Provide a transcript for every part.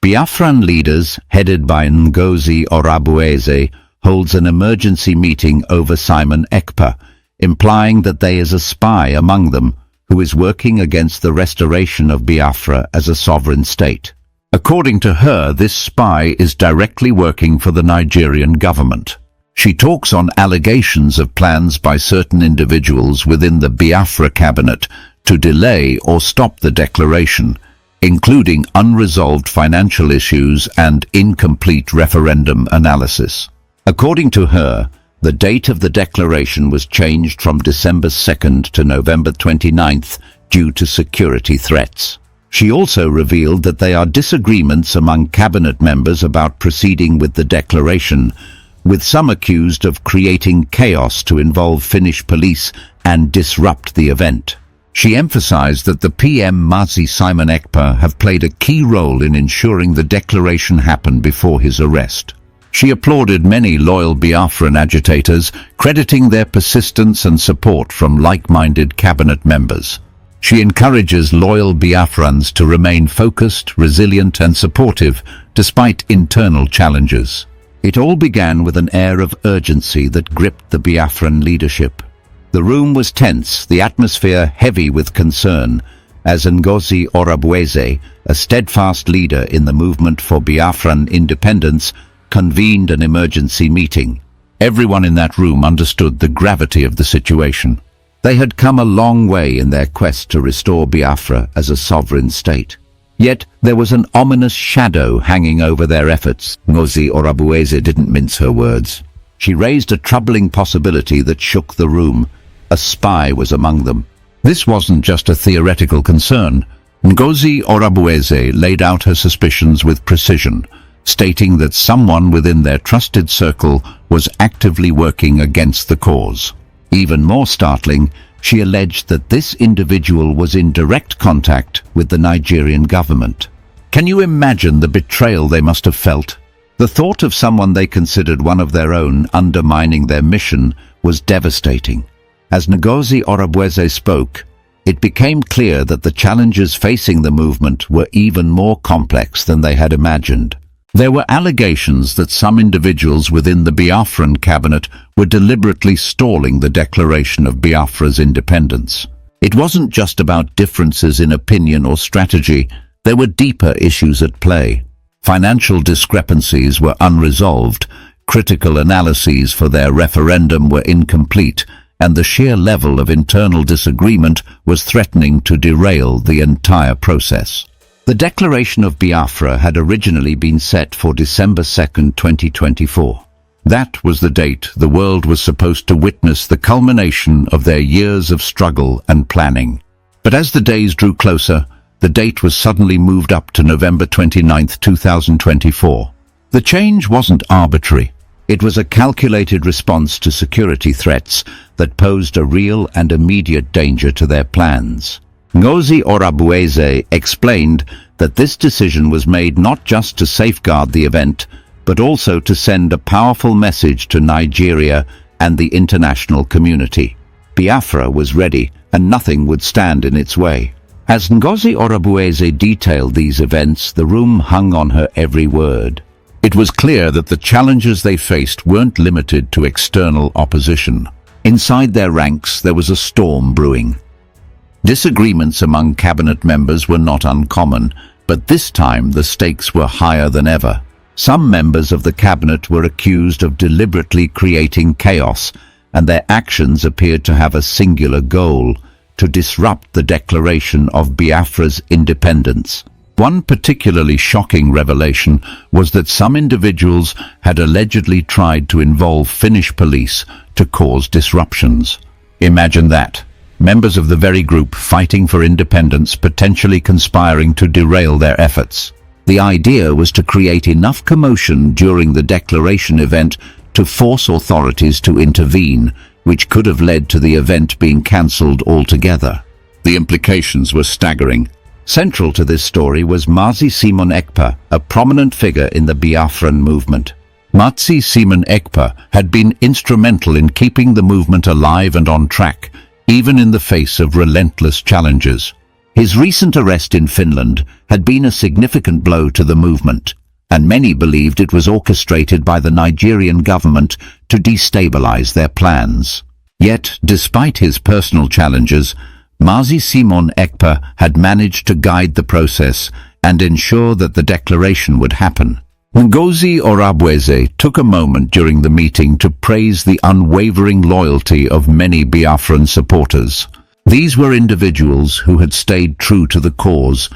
Biafran leaders, headed by Ngozi Orabueze, holds an emergency meeting over Simon Ekpa, implying that there is a spy among them who is working against the restoration of Biafra as a sovereign state. According to her, this spy is directly working for the Nigerian government. She talks on allegations of plans by certain individuals within the Biafra cabinet to delay or stop the declaration, including unresolved financial issues and incomplete referendum analysis. According to her, the date of the declaration was changed from December 2nd to November 29th due to security threats. She also revealed that there are disagreements among cabinet members about proceeding with the declaration, with some accused of creating chaos to involve Finnish police and disrupt the event. She emphasized that the PM Mazi Simon Ekpa have played a key role in ensuring the declaration happened before his arrest. She applauded many loyal Biafran agitators, crediting their persistence and support from like-minded cabinet members. She encourages loyal Biafrans to remain focused, resilient and supportive despite internal challenges. It all began with an air of urgency that gripped the Biafran leadership. The room was tense, the atmosphere heavy with concern, as Ngozi Orabueze, a steadfast leader in the movement for Biafran independence, convened an emergency meeting. Everyone in that room understood the gravity of the situation. They had come a long way in their quest to restore Biafra as a sovereign state. Yet there was an ominous shadow hanging over their efforts. Ngozi Orabueze didn't mince her words. She raised a troubling possibility that shook the room. A spy was among them. This wasn't just a theoretical concern. Ngozi Orabueze laid out her suspicions with precision, stating that someone within their trusted circle was actively working against the cause. Even more startling, she alleged that this individual was in direct contact with the Nigerian government. Can you imagine the betrayal they must have felt? The thought of someone they considered one of their own undermining their mission was devastating. As Ngozi Orabueze spoke, it became clear that the challenges facing the movement were even more complex than they had imagined. There were allegations that some individuals within the Biafran cabinet were deliberately stalling the declaration of Biafra's independence. It wasn't just about differences in opinion or strategy, there were deeper issues at play. Financial discrepancies were unresolved, critical analyses for their referendum were incomplete, and the sheer level of internal disagreement was threatening to derail the entire process. The declaration of Biafra had originally been set for December 2nd, 2024. That was the date the world was supposed to witness the culmination of their years of struggle and planning. But as the days drew closer, the date was suddenly moved up to November 29th, 2024. The change wasn't arbitrary. It was a calculated response to security threats that posed a real and immediate danger to their plans. Ngozi Orabueze explained that this decision was made not just to safeguard the event, but also to send a powerful message to Nigeria and the international community. Biafra was ready, and nothing would stand in its way. As Ngozi Orabueze detailed these events, the room hung on her every word. It was clear that the challenges they faced weren't limited to external opposition. Inside their ranks, there was a storm brewing. Disagreements among cabinet members were not uncommon, but this time the stakes were higher than ever. Some members of the cabinet were accused of deliberately creating chaos, and their actions appeared to have a singular goal: to disrupt the declaration of Biafra's independence. One particularly shocking revelation was that some individuals had allegedly tried to involve Finnish police to cause disruptions. Imagine that. Members of the very group fighting for independence potentially conspiring to derail their efforts. The idea was to create enough commotion during the declaration event to force authorities to intervene, which could have led to the event being cancelled altogether. The implications were staggering. Central to this story was Mazi Simon Ekpa, a prominent figure in the Biafran movement. Mazi Simon Ekpa had been instrumental in keeping the movement alive and on track, even in the face of relentless challenges. His recent arrest in Finland had been a significant blow to the movement, and many believed it was orchestrated by the Nigerian government to destabilize their plans. Yet, despite his personal challenges, Mazi Simon Ekpa had managed to guide the process and ensure that the declaration would happen. Ngozi Orubueze took a moment during the meeting to praise the unwavering loyalty of many Biafran supporters. These were individuals who had stayed true to the cause,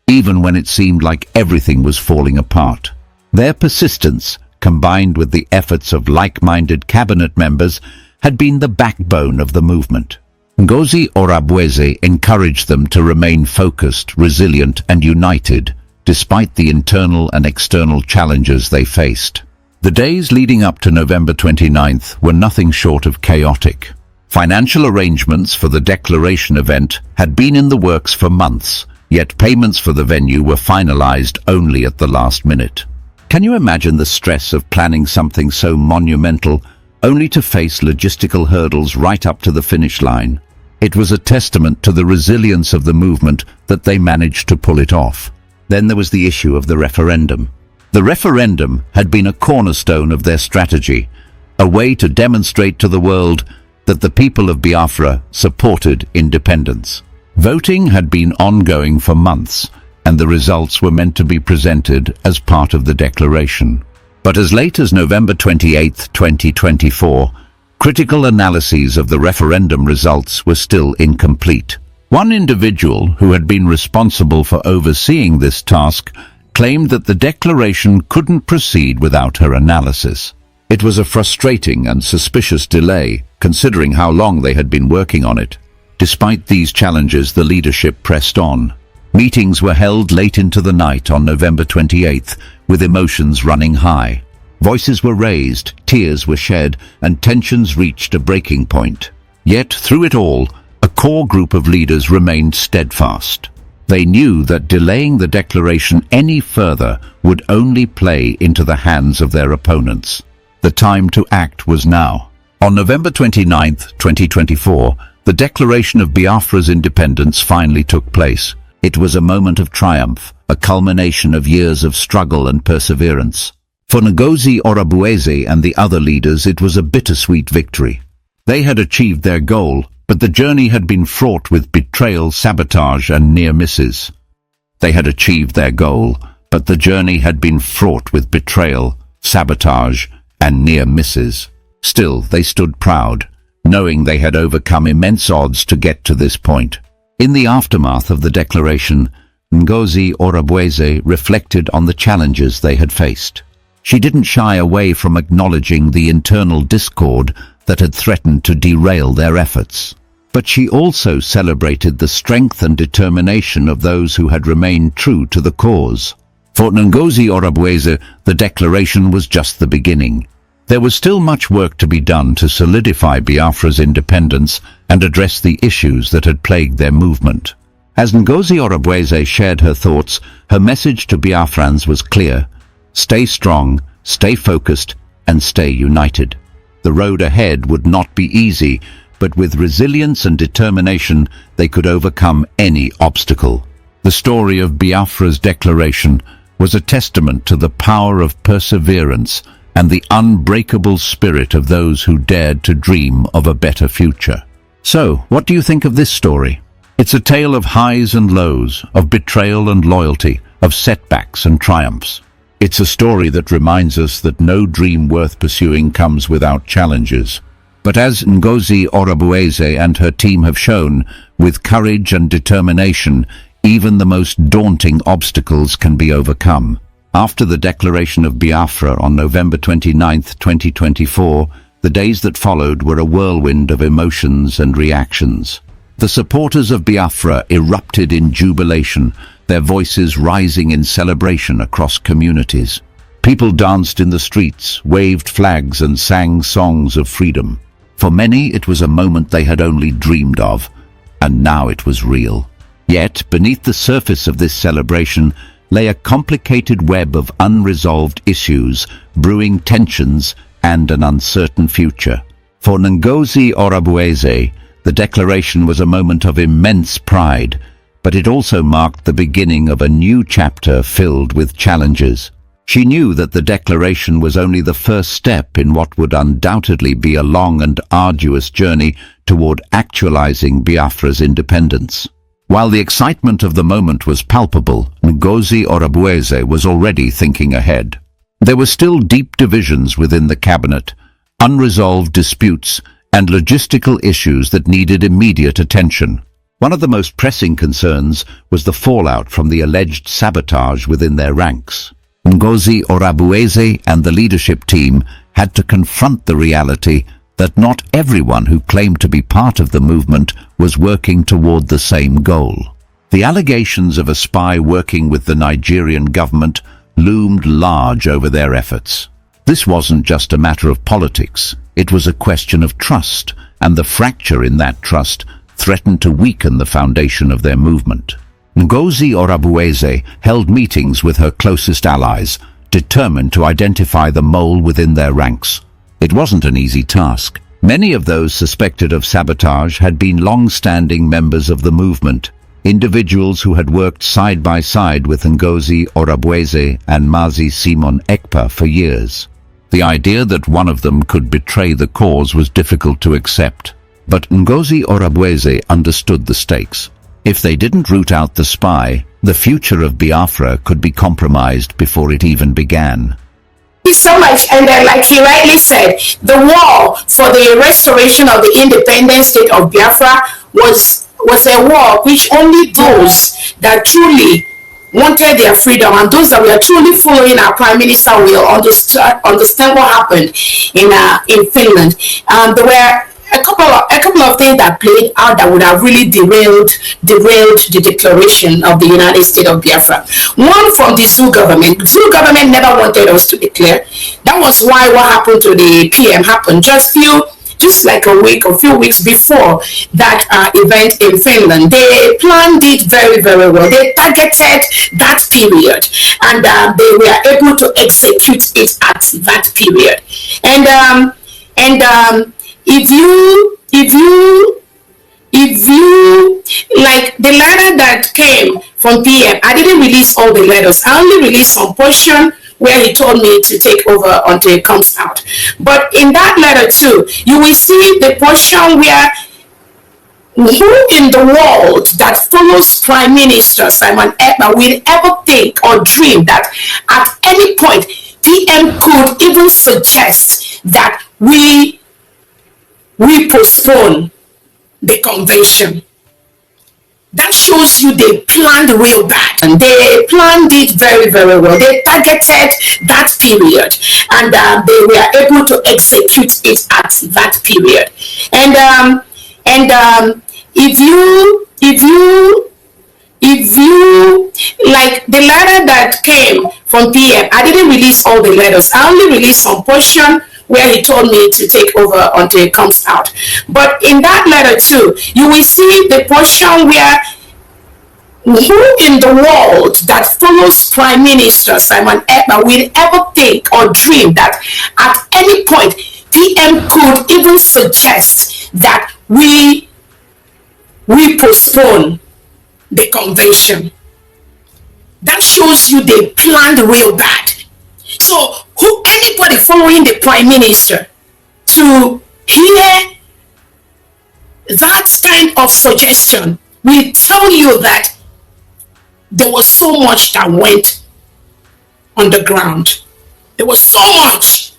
even when it seemed like everything was falling apart. Their persistence, combined with the efforts of like-minded cabinet members, had been the backbone of the movement. Ngozi Orubueze encouraged them to remain focused, resilient, and united, despite the internal and external challenges they faced. The days leading up to November 29th were nothing short of chaotic. Financial arrangements for the declaration event had been in the works for months, yet payments for the venue were finalized only at the last minute. Can you imagine the stress of planning something so monumental, only to face logistical hurdles right up to the finish line? It was a testament to the resilience of the movement that they managed to pull it off. Then there was the issue of the referendum. The referendum had been a cornerstone of their strategy, a way to demonstrate to the world that the people of Biafra supported independence. Voting had been ongoing for months, and the results were meant to be presented as part of the declaration. But as late as November 28, 2024, critical analyses of the referendum results were still incomplete. One individual who had been responsible for overseeing this task claimed that the declaration couldn't proceed without her analysis. It was a frustrating and suspicious delay, considering how long they had been working on it. Despite these challenges, the leadership pressed on. Meetings were held late into the night on November 28th, with emotions running high. Voices were raised, tears were shed, and tensions reached a breaking point. Yet, through it all, a core group of leaders remained steadfast. They knew that delaying the declaration any further would only play into the hands of their opponents. The time to act was now. On November 29, 2024, the declaration of Biafra's independence finally took place. It was a moment of triumph, a culmination of years of struggle and perseverance. For Ngozi Orubueze and the other leaders, it was a bittersweet victory. They had achieved their goal, but the journey had been fraught with betrayal, sabotage, and near misses. They had achieved their goal, but the journey had been fraught with betrayal, sabotage, and near misses. Still, they stood proud, knowing they had overcome immense odds to get to this point. In the aftermath of the declaration, Ngozi Orubueze reflected on the challenges they had faced. She didn't shy away from acknowledging the internal discord that had threatened to derail their efforts. But she also celebrated the strength and determination of those who had remained true to the cause. For Ngozi Orubueze, the declaration was just the beginning. There was still much work to be done to solidify Biafra's independence and address the issues that had plagued their movement. As Ngozi Orubueze shared her thoughts, her message to Biafrans was clear: stay strong, stay focused, and stay united. The road ahead would not be easy, but with resilience and determination, they could overcome any obstacle. The story of Biafra's declaration was a testament to the power of perseverance and the unbreakable spirit of those who dared to dream of a better future. So, what do you think of this story? It's a tale of highs and lows, of betrayal and loyalty, of setbacks and triumphs. It's a story that reminds us that no dream worth pursuing comes without challenges. But as Ngozi Orubueze and her team have shown, with courage and determination, even the most daunting obstacles can be overcome. After the declaration of Biafra on November 29, 2024, the days that followed were a whirlwind of emotions and reactions. The supporters of Biafra erupted in jubilation, their voices rising in celebration across communities. People danced in the streets, waved flags, and sang songs of freedom. For many, it was a moment they had only dreamed of, and now it was real. Yet, beneath the surface of this celebration lay a complicated web of unresolved issues, brewing tensions and an uncertain future. For Ngozi Orubueze, the declaration was a moment of immense pride, but it also marked the beginning of a new chapter filled with challenges. She knew that the declaration was only the first step in what would undoubtedly be a long and arduous journey toward actualizing Biafra's independence. While the excitement of the moment was palpable, Ngozi Orabueze was already thinking ahead. There were still deep divisions within the cabinet, unresolved disputes, and logistical issues that needed immediate attention. One of the most pressing concerns was the fallout from the alleged sabotage within their ranks. Ngozi Orabueze and the leadership team had to confront the reality that not everyone who claimed to be part of the movement was working toward the same goal. The allegations of a spy working with the Nigerian government loomed large over their efforts. This wasn't just a matter of politics, it was a question of trust, and the fracture in that trust threatened to weaken the foundation of their movement. Ngozi Orabueze held meetings with her closest allies, determined to identify the mole within their ranks. It wasn't an easy task. Many of those suspected of sabotage had been long-standing members of the movement, individuals who had worked side by side with Ngozi Orabueze and Mazi Simon Ekpa for years. The idea that one of them could betray the cause was difficult to accept. But Ngozi Orabueze understood the stakes. If they didn't root out the spy, the future of Biafra could be compromised before it even began. Thank you so much. And like he rightly said, the war for the restoration of the independent state of Biafra was a war which only those that truly wanted their freedom and those that were truly following our prime minister will understand what happened in Finland. There were a couple of things that played out that would have really derailed the declaration of the United States of Biafra. One, from the Zoo government. Zoo government never wanted us to declare. That was why what happened to the PM happened just like a few weeks before that event in Finland. They planned it very, very well. They targeted that period, and they were able to execute it at that period. If you like the letter that came from PM, I didn't release all the letters. I only released some portion where he told me to take over until it comes out. But in that letter too, you will see the portion where who in the world that follows Prime Minister Simon Ekpa will ever think or dream that at any point PM could even suggest that we postpone the convention. That shows you they planned real bad, and they planned it very, very well. They targeted that period, and they were able to execute it at that period. If you like the letter that came from PM, I didn't release all the letters. I only released some portion where he told me to take over until it comes out. But in that letter too, you will see the portion where who in the world that follows Prime Minister Simon Ekpa will ever think or dream that at any point PM could even suggest that we postpone the convention. That shows you they planned real bad. So anybody following the Prime Minister to hear that kind of suggestion will tell you that there was so much that went on the ground. There was so much.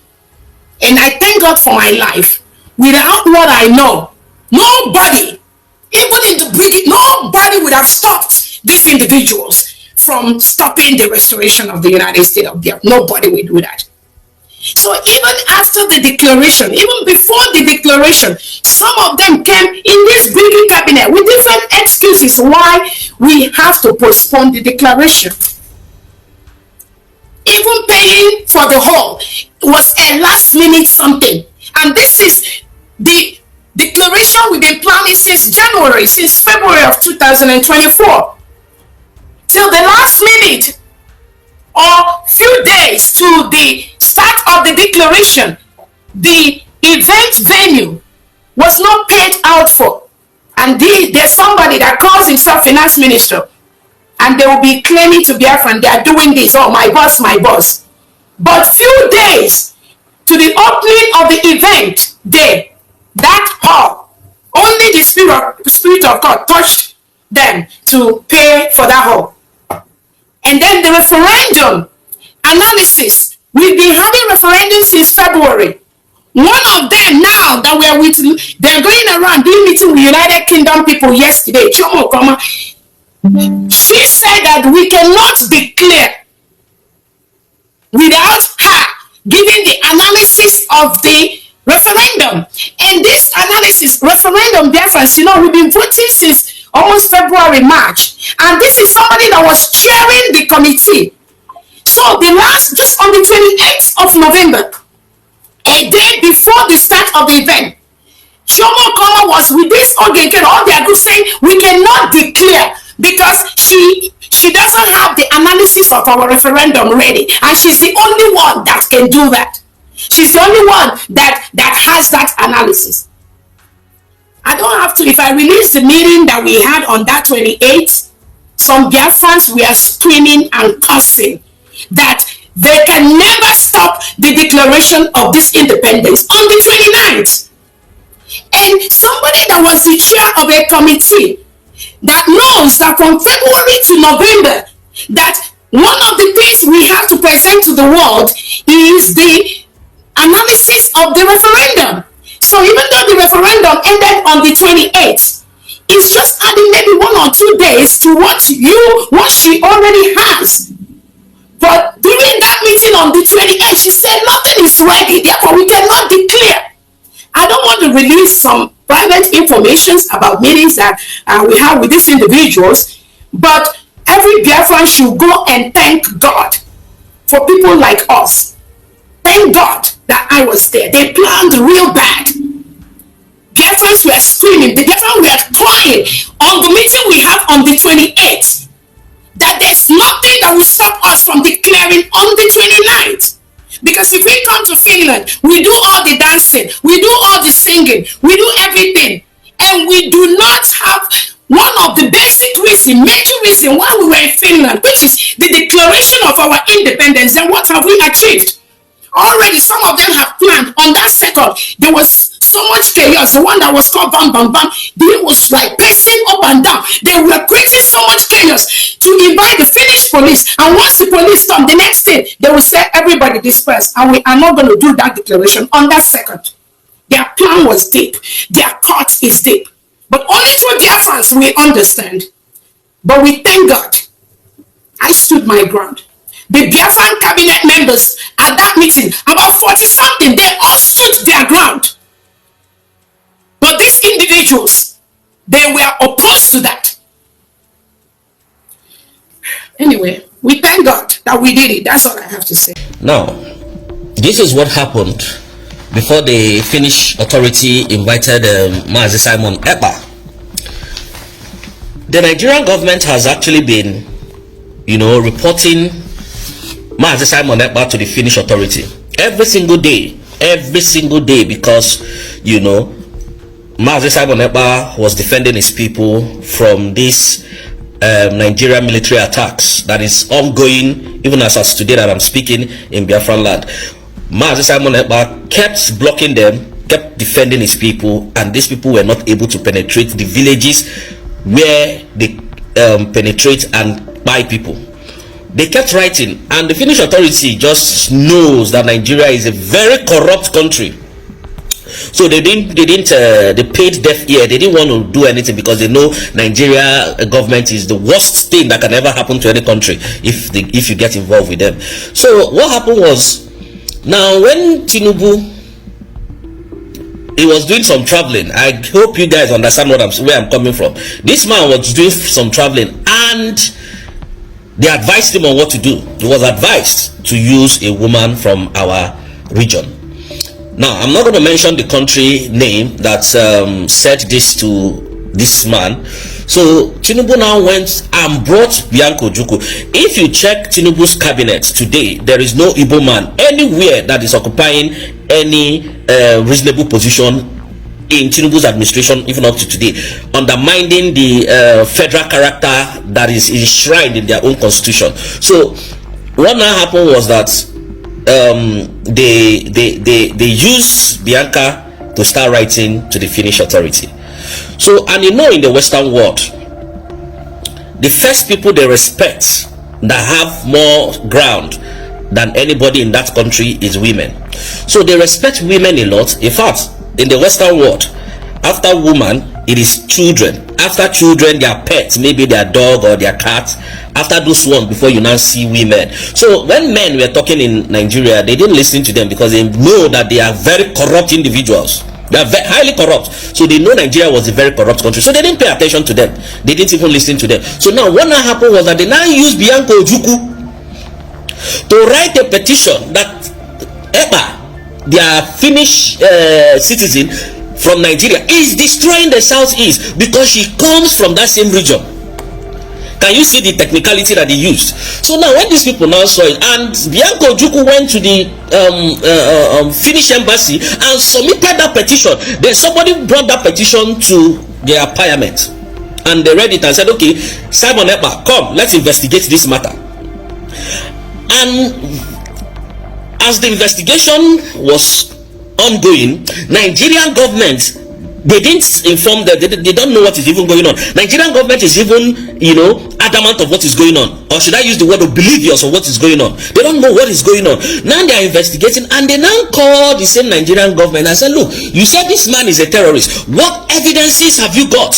And I thank God for my life. Without what I know, nobody, even in the beginning, nobody would have stopped these individuals from stopping the restoration of the United States of Biafra. Nobody will do that. So even after the declaration, even before the declaration, some of them came in this big cabinet with different excuses why we have to postpone the declaration. Even paying for the hall was a last minute something. And this is the declaration we've been planning since February of 2024. Till the last minute or few days to the start of the declaration, the event venue was not paid out for. And there's somebody that calls himself finance minister, and they will be claiming to Biafran, they are doing this. Oh, my boss, my boss. But few days to the opening of the event day, that hall, only the Spirit of God touched them to pay for that hall. And then the referendum analysis. We've been having referendums since February. One of them now that we're with, they're going around doing meeting with United Kingdom people yesterday. Chomo Koma. She said that we cannot declare without her giving the analysis of the referendum. And this analysis, referendum difference, we've been voting since almost February, March. And this is somebody that was chairing the committee. So just on the 28th of November, a day before the start of the event, Shomo Koma was with this Ogenken, all their group saying we cannot declare because she doesn't have the analysis of our referendum ready, and she's the only one that can do that. She's the only one that has that analysis. I don't have to. If I release the meeting that we had on that 28th, some Biafrans were screaming and cursing that they can never stop the declaration of this independence on the 29th. And somebody that was the chair of a committee that knows that from February to November, that one of the things we have to present to the world is the analysis of the referendum. So even though the referendum ended on the 28th, it's just adding maybe 1 or 2 days to what she already has. But during that meeting on the 28th, she said nothing is ready, therefore we cannot declare. I don't want to release some private information about meetings that we have with these individuals, but every Biafran should go and thank God for people like us. Thank God that I was there. They planned real bad. Biafrans were screaming, the Biafrans were crying on the meeting we had on the 28th. That there's nothing that will stop us from declaring on the 29th. Because if we come to Finland, we do all the dancing, we do all the singing, we do everything. And we do not have one of the basic reasons, major reason why we were in Finland, which is the declaration of our independence. Then what have we achieved? Already some of them have planned on that second. There was so much chaos. The one that was called Bam Bam Bam, they was like pacing up and down. They were creating so much chaos to invite the Finnish police. And once the police come, the next thing they will say everybody disperse, and we are not going to do that declaration on that second. Their plan was deep. Their thought is deep. But only through Biafrans we understand. But we thank God. I stood my ground. The Biafran cabinet members at that meeting, about 40 something, they all stood their ground. But these individuals, they were opposed to that. Anyway, we thank God that we did it. That's all I have to say. Now, this is what happened before the Finnish authority invited Mazi Simon Ekpa. The Nigerian government has actually been, reporting Mazi Simon Ekpa to the Finnish authority every single day, because Mazi Simon Ekpa was defending his people from this Nigerian military attacks that is ongoing even as today that I'm speaking in Biafran land. Mazi Simon Ekpa kept blocking them, kept defending his people, and these people were not able to penetrate the villages where they penetrate and buy people. They kept writing, and the Finnish authority just knows that Nigeria is a very corrupt country. So they paid deaf ear. They didn't want to do anything because they know Nigeria government is the worst thing that can ever happen to any country if you get involved with them. So what happened was, now when Tinubu, he was doing some traveling. I hope you guys understand where I'm coming from. This man was doing some traveling, and they advised him on what to do. He was advised to use a woman from our region. Now, I'm not going to mention the country name that said this to this man. So Tinubu now went and brought Bianco Juku. If you check Tinubu's cabinet today, there is no Igbo man anywhere that is occupying any reasonable position in Tinubu's administration, even up to today, undermining the federal character that is enshrined in their own constitution. So what now happened was that they use Bianca to start writing to the Finnish authority. So, and in the Western world, the first people they respect that have more ground than anybody in that country is women. So they respect women a lot. In fact, in the Western world, after woman, it is children. After children, their pets, maybe their dog or their cat. After those ones, before you now see women. So when men were talking in Nigeria, they didn't listen to them because they know that they are very corrupt individuals. They are highly corrupt. So they know Nigeria was a very corrupt country. So they didn't pay attention to them. They didn't even listen to them. So now what now happened was that they now used Bianca Ojukwu to write a petition that Ekpa, their Finnish citizen from Nigeria, is destroying the southeast because she comes from that same region. Can you see the technicality that they used? So now when these people now saw it, and Bianca Ojukwu went to the Finnish embassy and submitted that petition, then somebody brought that petition to their parliament and they read it and said, okay, Simon Ekpa, come, let's investigate this matter. And as the investigation was ongoing, Nigerian government, they didn't inform them. They don't know what is even going on. Nigerian government is even, adamant of what is going on. Or should I use the word oblivious of what is going on? They don't know what is going on. Now they are investigating, and they now call the same Nigerian government and say, look, you said this man is a terrorist. What evidences have you got?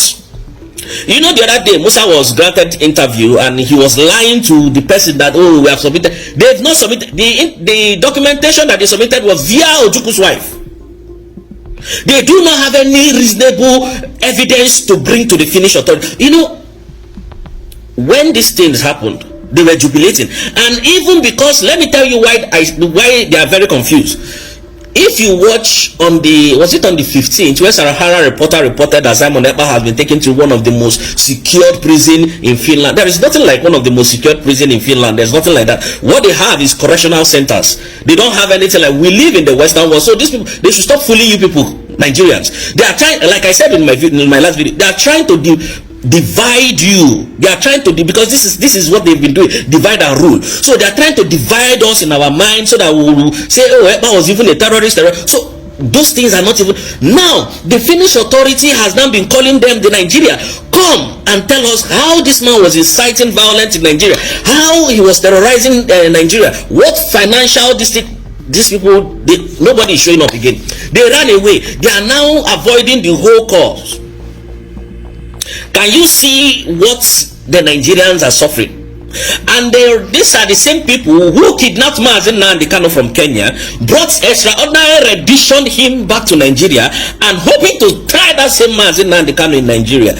The other day, Musa was granted interview and he was lying to the person that, oh, we have submitted. They have not submitted. The documentation that they submitted was via Ojukwu's wife. They do not have any reasonable evidence to bring to the Finnish authority. When these things happened, they were jubilating. And even because, let me tell you why they are very confused. If you watch on the 15th, where Sarahara reported that Simon Ekpa has been taken to one of the most secured prison in Finland. There is nothing like one of the most secured prison in Finland. There's nothing like that. What they have is correctional centers. They don't have anything like we live in the Western world. So these people, they should stop fooling you people, Nigerians. They are trying, like I said in my last video, they are trying to divide you. They are trying to because this is what they've been doing, divide and rule. So they are trying to divide us in our mind so that we will say, oh, Ekpa was even a terrorist. So those things are not even. Now the Finnish authority has now been calling them, the Nigeria, come and tell us how this man was inciting violence in Nigeria, how he was terrorizing Nigeria, what financial these people, nobody is showing up again. They ran away. They are now avoiding the whole cause. Can you see what the Nigerians are suffering? And these are the same people who kidnapped Mazi Nnamdi Kanu from Kenya, brought extraordinary rendition him back to Nigeria, and hoping to try that same Mazi Nnamdi Kanu in Nigeria.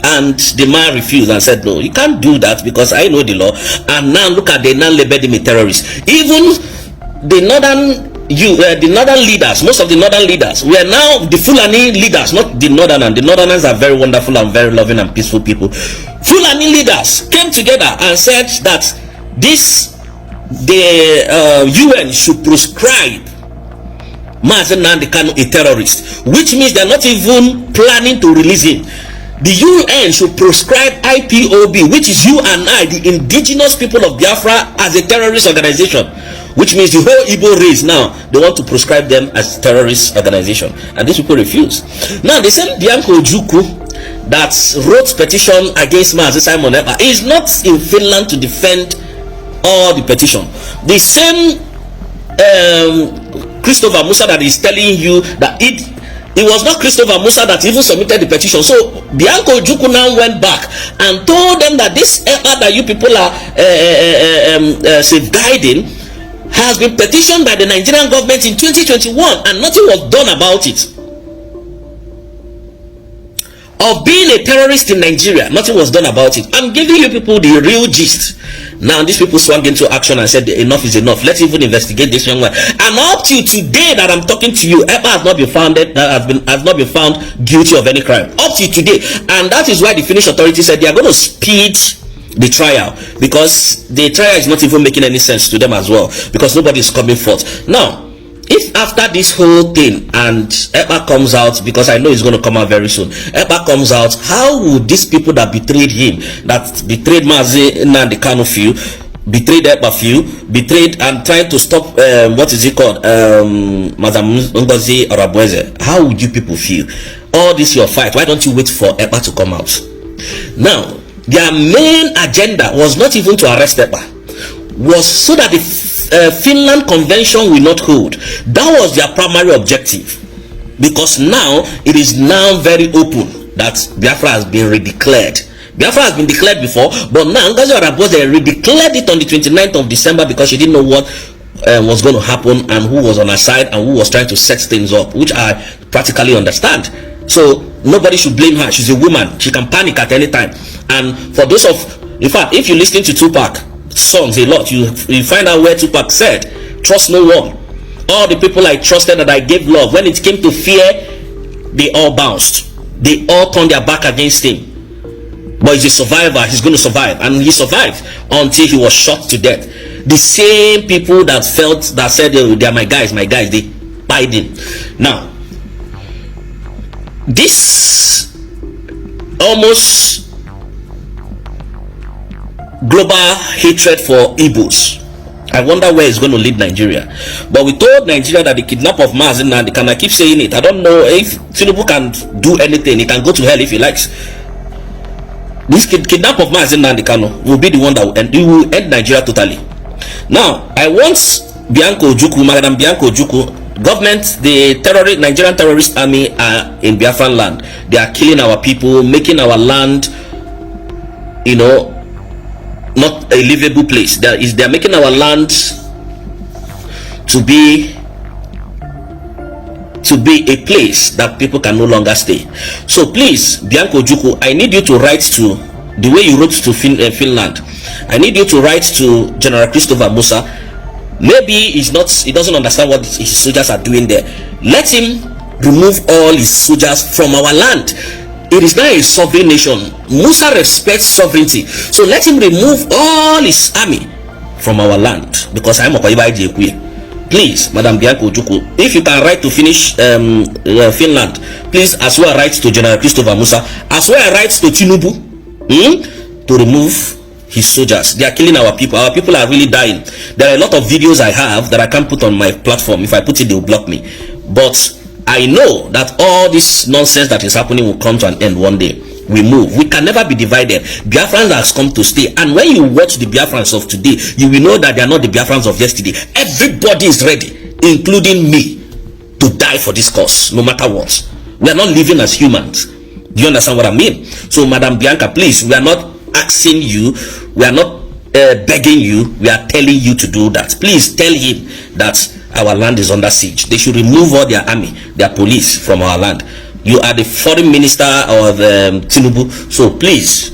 And the man refused and said, no, you can't do that because I know the law. And now look at, they now labeled him a terrorist. Even the northern leaders, most of the northern leaders were now the Fulani leaders, not the northerners. The northerners are very wonderful and very loving and peaceful people. Fulani leaders came together and said that the UN should proscribe Mazi Nnamdi Kanu a terrorist, which means they're not even planning to release him. The UN should proscribe IPOB, which is you and I, the indigenous people of Biafra, as a terrorist organization. Which means the whole Igbo race now, they want to proscribe them as terrorist organization. And these people refuse. Now, the same Bianca Ojukwu that wrote petition against Mazi Simon Ekpa is not in Finland to defend all the petition. The same Christopher Musa that is telling you that it was not Christopher Musa that even submitted the petition. So Bianca Ojukwu now went back and told them that this Ekpa that you people are safeguarding has been petitioned by the Nigerian government in 2021 and nothing was done about it. Of being a terrorist in Nigeria, nothing was done about it. I'm giving you people the real gist. Now these people swung into action and said enough is enough. Let's even investigate this young man. And up to today that I'm talking to you, Ekpa has not been found guilty of any crime. Up to today. And that is why the Finnish authorities said they are going to speed the trial, because the trial is not even making any sense to them as well, because nobody is coming forth. Now if after this whole thing and Ekpa comes out, because I know it's going to come out very soon, Ekpa comes out, how would these people that betrayed him, that betrayed Mazi Nnamdi Kanu feel, betrayed Ekpa feel, betrayed and tried to stop what is it called, Madam Ngozi Orabueze? How would you people feel? All this your fight, why don't you wait for Ekpa to come out? Now their main agenda was not even to arrest Ekpa, was so that the Finland Convention will not hold. That was their primary objective, because now it is now very open that Biafra has been redeclared. Biafra has been declared before, but now Ngozi Orabueze redeclared it on the 29th of December because she didn't know what was going to happen and who was on her side and who was trying to set things up, which I practically understand. So nobody should blame her. She's a woman, she can panic at any time. And for those of, in fact, if you listen to Tupac songs a lot, you find out where Tupac said, trust no one. All the people I trusted that I gave love, when it came to fear, they all bounced. They all turned their back against him. But he's a survivor, he's going to survive. And he survived until he was shot to death. The same people that felt, that said, oh, they are my guys, they bite him. Now this almost global hatred for Igbos, I wonder where it's going to lead Nigeria. But we told Nigeria that the kidnap of Mazi Nnamdi Kanu, I keep saying it, I don't know if Tinubu can do anything. He can go to hell if he likes. This kidnap of Mazi Nnamdi Kanu will be the one that will end Nigeria totally. Now I want Madam Bianco Ojukwu, government, the Nigerian terrorist army are in Biafran land. They are killing our people, making our land, you know, not a livable place. They are making our land to be a place that people can no longer stay. So please, Bianco Ojukwu, I need you to write to, the way you wrote to Finland, I need you to write to General Christopher Musa. Maybe he doesn't understand what his soldiers are doing there. Let him remove all his soldiers from our land. It is not a sovereign nation. Musa respects sovereignty, so let him remove all his army from our land, because I'm a please, Madam Bianco Ojukwu, if you can write to Finland, please as well write to General Christopher Musa, as well write to Tinubu to remove his soldiers. They are killing our people. Our people are really dying. There are a lot of videos I have that I can't put on my platform. If I put it, they will block me. But I know that all this nonsense that is happening will come to an end one day. We move. We can never be divided. Biafrans has come to stay. And when you watch the Biafrans of today, you will know that they are not the Biafrans of yesterday. Everybody is ready, including me, to die for this cause, no matter what. We are not living as humans. Do you understand what I mean? So, Madam Bianca, please, we are not asking you, we are not begging you, we are telling you to do that. Please tell him that our land is under siege. They should remove all their army, their police from our land. You are the foreign minister of Tinubu, so please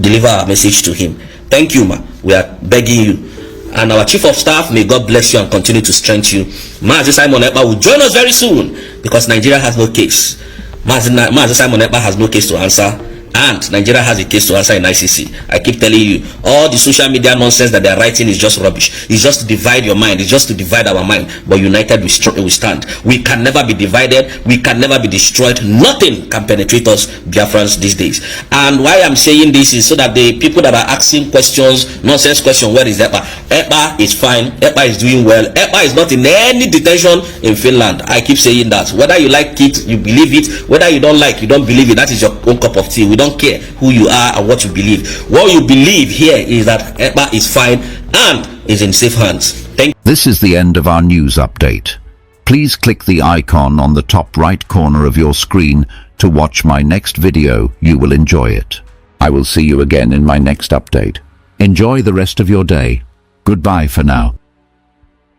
deliver our message to him. Thank you, ma. We are begging you. And our chief of staff, may God bless you and continue to strengthen you. Mazi Simon Ekpa will join us very soon, because Nigeria has no case. Mazi Simon Ekpa has no case to answer, and Nigeria has a case to answer in ICC. I keep telling you, all the social media nonsense that they are writing is just rubbish. It's just to divide your mind. It's just to divide our mind. But united we stand. We can never be divided. We can never be destroyed. Nothing can penetrate us, Biafrans, these days. And why I'm saying this is so that the people that are asking questions, nonsense question, where is Ekpa? Ekpa is fine. Ekpa is doing well. Ekpa is not in any detention in Finland. I keep saying that. Whether you like it, you believe it. Whether you don't like, you don't believe it. That is your own cup of tea. We don't care who you are and what you believe. What you believe here is that Ekpa is fine and is in safe hands. This is the end of our news update. Please click the icon on the top right corner of your screen to watch my next video. You will enjoy it. I will see you again in my next update. Enjoy the rest of your day. Goodbye for now.